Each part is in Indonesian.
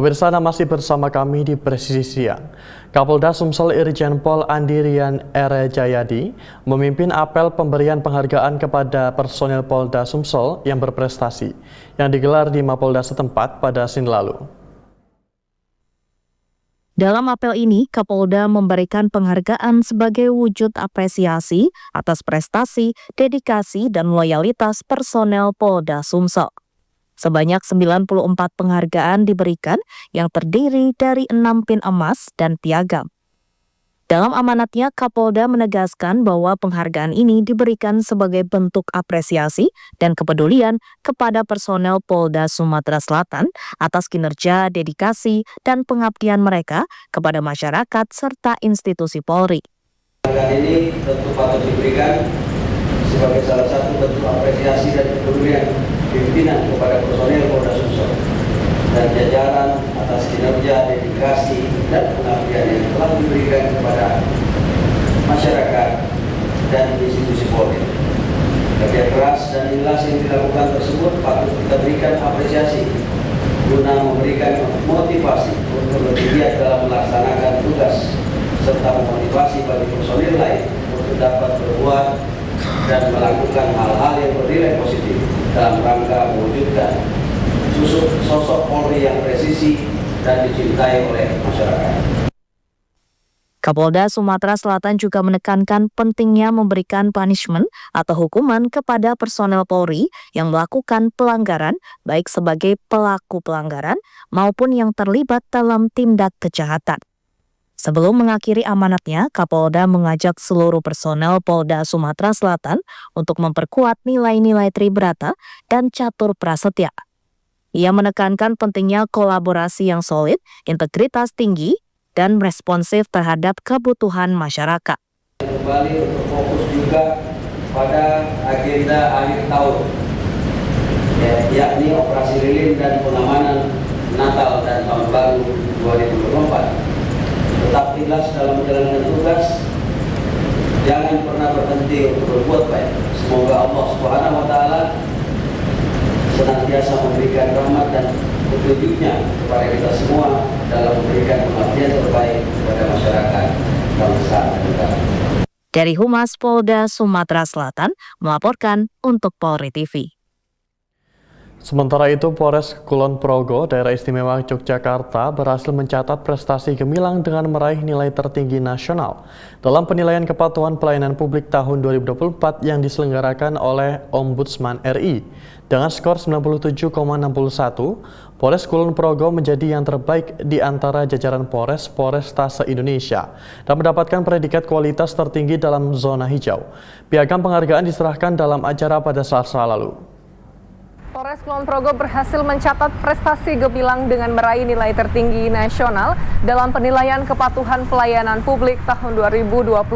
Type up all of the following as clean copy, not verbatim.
Pemirsa, Anda masih bersama kami di Presisi Siang. Kapolda Sumsel Irjen Pol Andirian R. Jayadi memimpin apel pemberian penghargaan kepada personel Polda Sumsel yang berprestasi yang digelar di Mapolda setempat pada Senin lalu. Dalam apel ini, Kapolda memberikan penghargaan sebagai wujud apresiasi atas prestasi, dedikasi, dan loyalitas personel Polda Sumsel. Sebanyak 94 penghargaan diberikan yang terdiri dari 6 pin emas dan piagam. Dalam amanatnya, Kapolda menegaskan bahwa penghargaan ini diberikan sebagai bentuk apresiasi dan kepedulian kepada personel Polda Sumatera Selatan atas kinerja, dedikasi, dan pengabdian mereka kepada masyarakat serta institusi Polri. Penghargaan ini tentu patut diberikan sebagai salah satu bentuk apresiasi dan kepedulian pimpinan kepada personel Polda Sumsel dan jajaran atas kinerja, dedikasi, dan pengabdian yang telah diberikan kepada masyarakat dan institusi Polri. Kerja keras dan ikhlas yang dilakukan tersebut patut kita berikan apresiasi guna memberikan motivasi untuk lebih giat dalam melaksanakan tugas serta memotivasi bagi personil lain untuk dapat berbuat dan melakukan hal-hal yang bernilai positif dalam rangka mewujudkan sosok Polri yang presisi dan dicintai oleh masyarakat. Kapolda Sumatera Selatan juga menekankan pentingnya memberikan punishment atau hukuman kepada personel Polri yang melakukan pelanggaran, baik sebagai pelaku pelanggaran maupun yang terlibat dalam tindak kejahatan. Sebelum mengakhiri amanatnya, Kapolda mengajak seluruh personel Polda Sumatera Selatan untuk memperkuat nilai-nilai Tribrata dan Catur Prasetya. Ia menekankan pentingnya kolaborasi yang solid, integritas tinggi, dan responsif terhadap kebutuhan masyarakat. Kembali untuk fokus juga pada agenda akhir tahun, yakni operasi lilin dan pengamanan Natal dan Tahun Baru 2024. Tetap ikhlas dalam menjalankan tugas, jangan pernah berhenti untuk berbuat baik. Semoga Allah Subhanahu wa Ta'ala senantiasa memberikan rahmat dan petunjuknya kepada kita semua dalam memberikan pengabdian terbaik kepada masyarakat, bangsa, dan negara. Dari Humas Polda Sumatera Selatan melaporkan untuk Polri TV. Sementara itu, Polres Kulon Progo, Daerah Istimewa Yogyakarta, berhasil mencatat prestasi gemilang dengan meraih nilai tertinggi nasional dalam penilaian kepatuhan pelayanan publik tahun 2024 yang diselenggarakan oleh Ombudsman RI. Dengan skor 97,61, Polres Kulon Progo menjadi yang terbaik di antara jajaran Polresta se-Indonesia dan mendapatkan predikat kualitas tertinggi dalam zona hijau. Piagam penghargaan diserahkan dalam acara pada Selasa lalu. Polres Kulon Progo berhasil mencatat prestasi gemilang dengan meraih nilai tertinggi nasional dalam penilaian kepatuhan pelayanan publik tahun 2024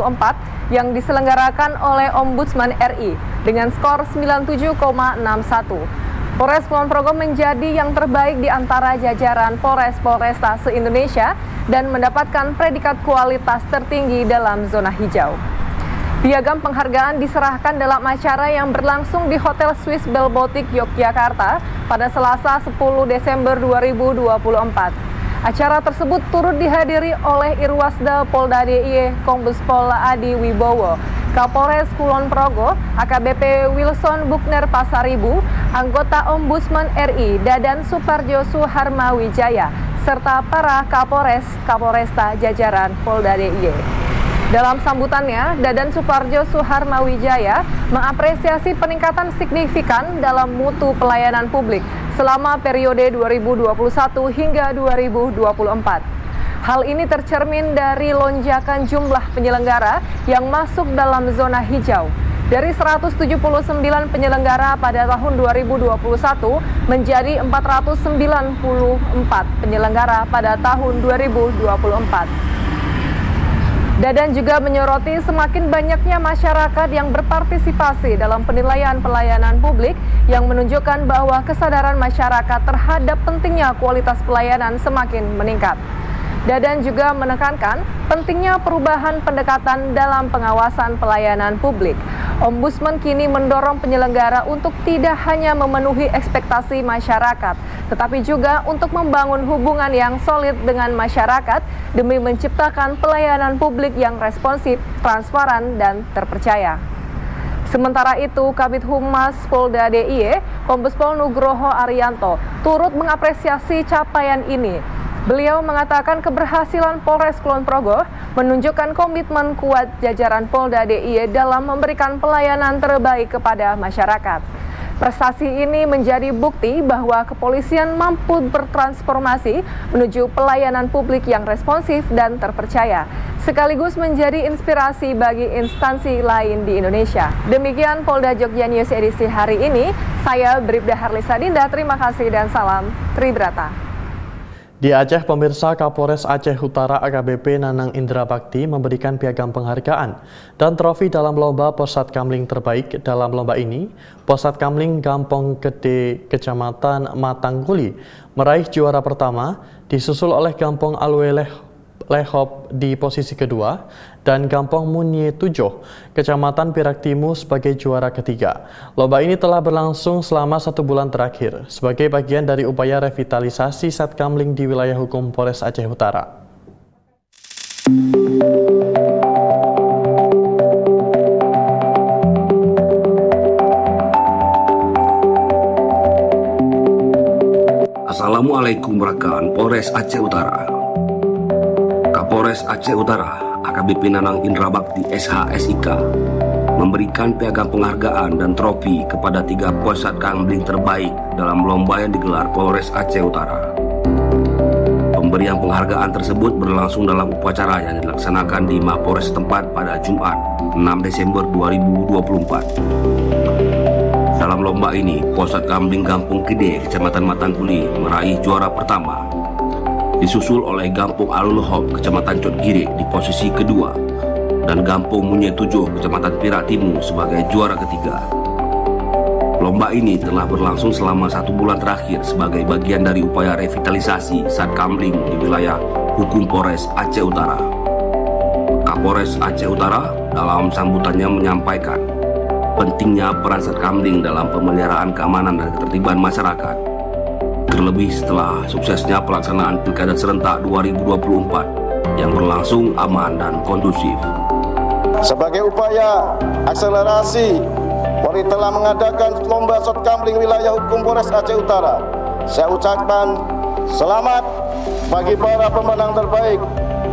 yang diselenggarakan oleh Ombudsman RI dengan skor 97,61. Polres Kulon Progo menjadi yang terbaik di antara jajaran Polresta se-Indonesia dan mendapatkan predikat kualitas tertinggi dalam zona hijau. Piagam penghargaan diserahkan dalam acara yang berlangsung di Hotel Swiss Bell Boutique Yogyakarta pada Selasa 10 Desember 2024. Acara tersebut turut dihadiri oleh Irwasda Polda DIY Kombes Pol Adi Wibowo, Kapolres Kulon Progo, AKBP Wilson Bukner Pasaribu, anggota Ombudsman RI Dadan Suparjo Suharmawijaya, serta para Kapolresta jajaran Polda DIY. Dalam sambutannya, Dadan Suparjo Suharmawijaya mengapresiasi peningkatan signifikan dalam mutu pelayanan publik selama periode 2021 hingga 2024. Hal ini tercermin dari lonjakan jumlah penyelenggara yang masuk dalam zona hijau. Dari 179 penyelenggara pada tahun 2021 menjadi 494 penyelenggara pada tahun 2024. Dadan juga menyoroti semakin banyaknya masyarakat yang berpartisipasi dalam penilaian pelayanan publik yang menunjukkan bahwa kesadaran masyarakat terhadap pentingnya kualitas pelayanan semakin meningkat. Dadan juga menekankan pentingnya perubahan pendekatan dalam pengawasan pelayanan publik. Ombudsman kini mendorong penyelenggara untuk tidak hanya memenuhi ekspektasi masyarakat, tetapi juga untuk membangun hubungan yang solid dengan masyarakat demi menciptakan pelayanan publik yang responsif, transparan, dan terpercaya. Sementara itu, Kabid Humas Polda DIY, Kombes Pol Nugroho Arianto, turut mengapresiasi capaian ini. Beliau mengatakan keberhasilan Polres Kulon Progo menunjukkan komitmen kuat jajaran Polda DIY dalam memberikan pelayanan terbaik kepada masyarakat. Prestasi ini menjadi bukti bahwa kepolisian mampu bertransformasi menuju pelayanan publik yang responsif dan terpercaya, sekaligus menjadi inspirasi bagi instansi lain di Indonesia. Demikian Polda Jogja News edisi hari ini. Saya Bribda Harlisa Dinda, terima kasih dan salam Tribrata. Di Aceh, pemirsa, Kapolres Aceh Utara AKBP Nanang Indra Bakti memberikan piagam penghargaan dan trofi dalam lomba Posat Kamling terbaik. Dalam lomba ini, Posat Kamling Gampong Gede Kecamatan Matangguli meraih juara pertama, disusul oleh Gampong Alwe Lehop di posisi kedua, dan Gampong Munye Tujuh, Kecamatan Piraktimu sebagai juara ketiga. Lomba ini telah berlangsung selama 1 bulan terakhir, sebagai bagian dari upaya revitalisasi Satkamling di wilayah hukum Polres Aceh Utara. Assalamualaikum rekan Polres Aceh Utara. Kapolres Aceh Utara AKBP Nanang Indra Bakti SH.SIK memberikan piagam penghargaan dan trofi kepada 3 Posat Kamling terbaik dalam lomba yang digelar Polres Aceh Utara. Pemberian penghargaan tersebut berlangsung dalam upacara yang dilaksanakan di Mapolres setempat pada Jumat 6 Desember 2024. Dalam lomba ini, Posat Kamling Gampong Gede Kecamatan Matangguli meraih juara pertama, disusul oleh Gampong Alulhop Kecamatan Cotgire di posisi kedua, dan Gampong Munye Tujuh Kecamatan Piraktimu sebagai juara ketiga. Lomba ini telah berlangsung selama 1 bulan terakhir sebagai bagian dari upaya revitalisasi Satkamling di wilayah hukum Polres Aceh Utara. Kapolres Aceh Utara dalam sambutannya menyampaikan pentingnya peran Satkamling dalam pemeliharaan keamanan dan ketertiban masyarakat, terlebih setelah suksesnya pelaksanaan Pilkada Serentak 2024 yang berlangsung aman dan kondusif. Sebagai upaya akselerasi, Polri telah mengadakan lomba Satkamling wilayah hukum Polres Aceh Utara. Saya ucapkan selamat bagi para pemenang terbaik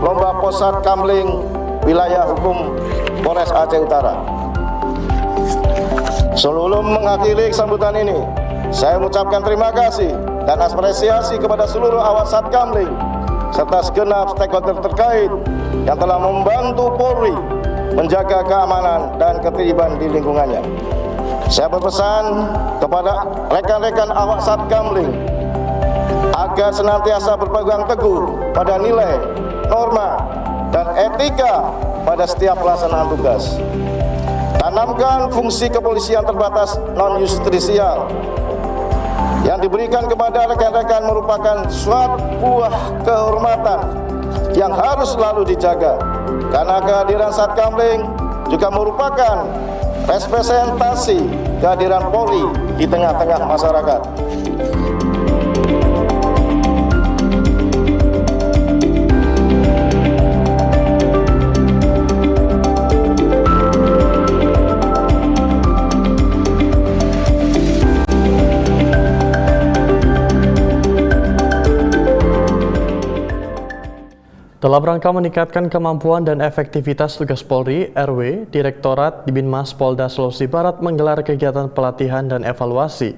lomba Posat Kamling wilayah hukum Polres Aceh Utara. Sebelum mengakhiri sambutan ini, saya mengucapkan terima kasih dan apresiasi kepada seluruh awak Satkamling serta segenap stakeholder terkait yang telah membantu Polri menjaga keamanan dan ketertiban di lingkungannya. Saya berpesan kepada rekan-rekan awak Satkamling agar senantiasa berpegang teguh pada nilai, norma, dan etika pada setiap pelaksanaan tugas. Tanamkan fungsi kepolisian terbatas non-justisial yang diberikan kepada rekan-rekan merupakan suatu buah kehormatan yang harus selalu dijaga, karena kehadiran Satkamling juga merupakan representasi kehadiran Polri di tengah-tengah masyarakat. Dalam rangka meningkatkan kemampuan dan efektivitas tugas Polri, RW, Direktorat Dibinmas Polda Sulawesi Barat menggelar kegiatan pelatihan dan evaluasi.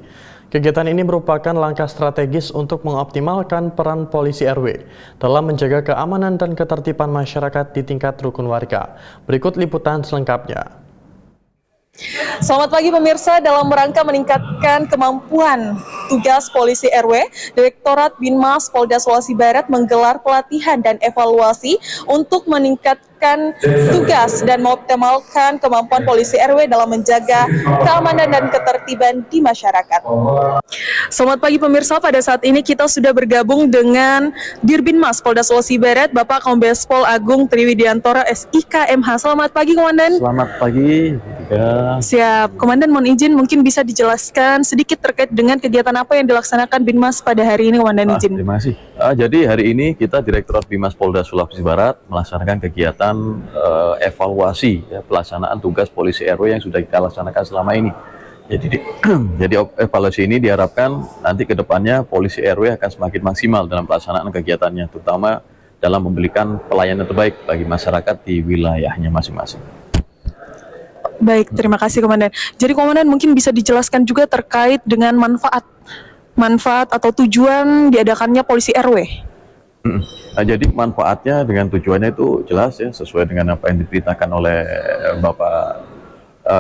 Kegiatan ini merupakan langkah strategis untuk mengoptimalkan peran polisi RW dalam menjaga keamanan dan ketertiban masyarakat di tingkat rukun warga. Berikut liputan selengkapnya. Selamat pagi pemirsa, dalam rangka meningkatkan kemampuan tugas polisi RW, Direktorat Binmas Polda Sulawesi Barat menggelar pelatihan dan evaluasi untuk meningkatkan melaksanakan tugas dan mengoptimalkan kemampuan polisi RW dalam menjaga keamanan dan ketertiban di masyarakat. Selamat pagi pemirsa, pada saat ini kita sudah bergabung dengan Dirbinmas Polda Sulawesi Barat, Bapak Kombes Pol Agung Triwidiantoro SIK MH. Selamat pagi Komandan. Selamat pagi. Siap, Komandan mohon izin mungkin bisa dijelaskan sedikit terkait dengan kegiatan apa yang dilaksanakan Binmas pada hari ini, Komandan izin. Terima kasih. Jadi hari ini kita Direktorat Binmas Polda Sulawesi Barat melaksanakan kegiatan evaluasi pelaksanaan tugas polisi RW yang sudah kita laksanakan selama ini. Jadi evaluasi ini diharapkan nanti ke depannya polisi RW akan semakin maksimal dalam pelaksanaan kegiatannya, terutama dalam memberikan pelayanan terbaik bagi masyarakat di wilayahnya masing-masing. Baik, terima kasih Komandan. Jadi Komandan mungkin bisa dijelaskan juga terkait dengan manfaat atau tujuan diadakannya polisi RW. Nah, jadi manfaatnya dengan tujuannya itu jelas ya, sesuai dengan apa yang diberitakan oleh Bapak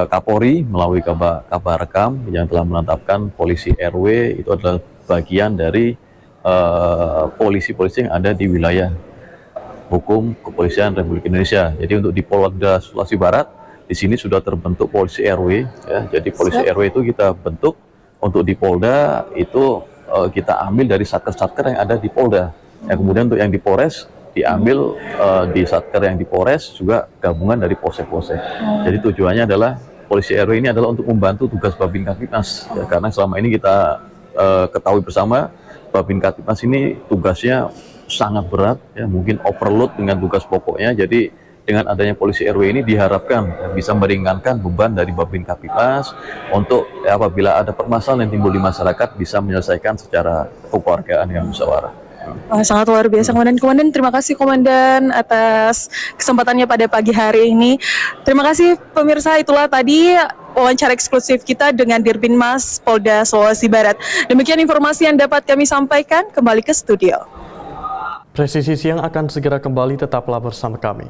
Kapolri melalui kabar rekam yang telah menetapkan polisi RW itu adalah bagian dari polisi-polisi yang ada di wilayah hukum kepolisian Republik Indonesia. Jadi untuk di Polda Sulawesi Barat di sini sudah terbentuk polisi RW ya. Jadi polisi RW itu kita bentuk untuk di Polda itu kita ambil dari satker-satker yang ada di Polda. Yang kemudian untuk yang di Polres diambil di satker yang di Polres juga gabungan dari polsek-polsek. Jadi tujuannya adalah polisi RW ini adalah untuk membantu tugas Babin Kaptipmas ya, karena selama ini kita ketahui bersama Babin Kaptipmas ini tugasnya sangat berat ya, mungkin overload dengan tugas pokoknya. Jadi dengan adanya polisi RW ini diharapkan bisa meringankan beban dari Babin Kaptipmas untuk apabila ada permasalahan yang timbul di masyarakat bisa menyelesaikan secara kekeluargaan yang musyawarah. Sangat luar biasa Komandan. Terima kasih Komandan atas kesempatannya pada pagi hari ini. Terima kasih pemirsa, itulah tadi wawancara eksklusif kita dengan Dirbinmas Polda Sulawesi Barat. Demikian informasi yang dapat kami sampaikan, kembali ke studio. Presisi Siang akan segera kembali, tetaplah bersama kami.